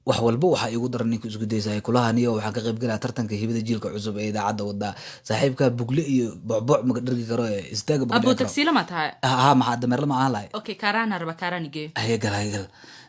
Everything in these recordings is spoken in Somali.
wax walba waxa igu daran ninka isku daysaay kulahaniyo waxa ka qayb galaa tartanka hibada jiilka cusub ee idaacada wada saaxiibka bugle iyo bocboc ma dhargi karo istaaga ابو تكسيله ما tahay ha ma dameer lama aan lahay اوكي كاران ربا كارانيجي هيقل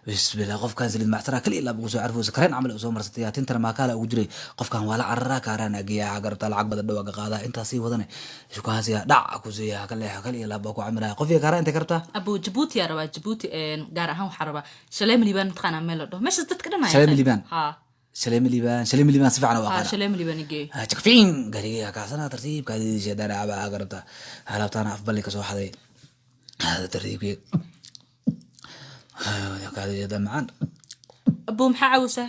بسم الله قف كان سليد معترا كل إلا بقول سو عرفوا سكرين عمل أسوأ مرستيات أنت ما كلا وجري قف كان ولا عرّا كاران أجيا عقرب طلع عقبة الدواء قاعدة أنت سي وضني شو كان سيا دع كوزيا كل إلا بقول عملها قف يا كاران أنت كرتها ابو جيبوتي يا ربا جيبوتي قارها وحربا سلام الليبان تخنا ميلو مش تتكلم معي سلام الليبان ها سلام الليبان سفعنا ها وقارا سلام الليبان يجي تكفين قرية كاسنا ترتيب كذي جدار عبا عقربتها هلا بتانا أفضل لك سو حدا هذا ترتيب كذي جدا معان ابو محاوسه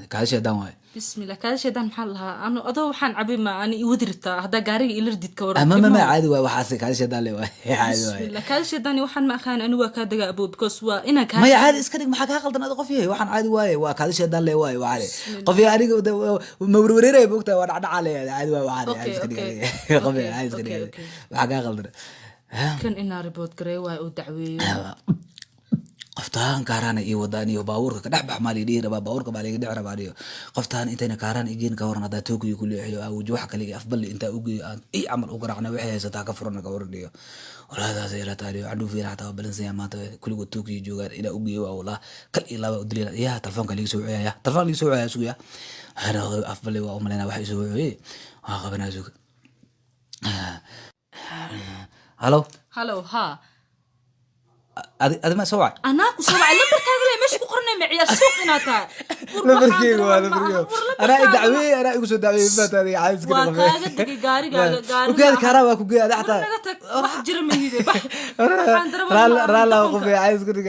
كذي جدا واي بسم الله كذا شيء دان محلها انا ادو waxaan cabi ma ani wadrita hada gaariga ilardid ka waran ما عادي واي waxaas كذي جدا لي واي عادي بسم واي الله كذا شيء دان waxaan ma akhaan ani waa ka daga abo because waa ina ka ما عادي اسكنك ما حكى قلدنا قف yahay waxaan caadi waaye waa kaadi sheedan leh waaye waale qof yahay aniga ma warwareeray boogta waa dhacdhac leh caadi waaye waale iskaniga qof yahay iskaniga waxa ka qaldana kan ina report garay waa uu dacweeyo qoftaan kaarana iyo wadaan iyo baabuurka ka dhaxbax maali dhiiraba baabuurka baa laga dhicra baariyo qoftaan intayna kaarana igeen ka waran hada toogiyo ku leexiyo awji wax kale afbal inta ugu aan ay amal u garaacna waxay haysataa ka furan ka wardiyo walaadaas ay la taariyo adu fiira xataa balansiya maanta kuligu toogiyo joogaan ila ugu iyo wala kal ilaa u dilina ya telefoonka liga soo ciyaaya telefoon liga soo ciyaaya suuya hada afbal waa u maleena wax soo ciyaay waa qabanaa suuq هلو ها هذا ما سوى انا كسوع لمبر كاغلي ماشي كقرني معيا سوق اناتا لمبركيغ انا دعوي انا اقول دعوي ما تري عايز كده وكاغا دغي غاري وكان كهرباء كوغي حتى واحد جرمي هيدي لا لا لا عايز كده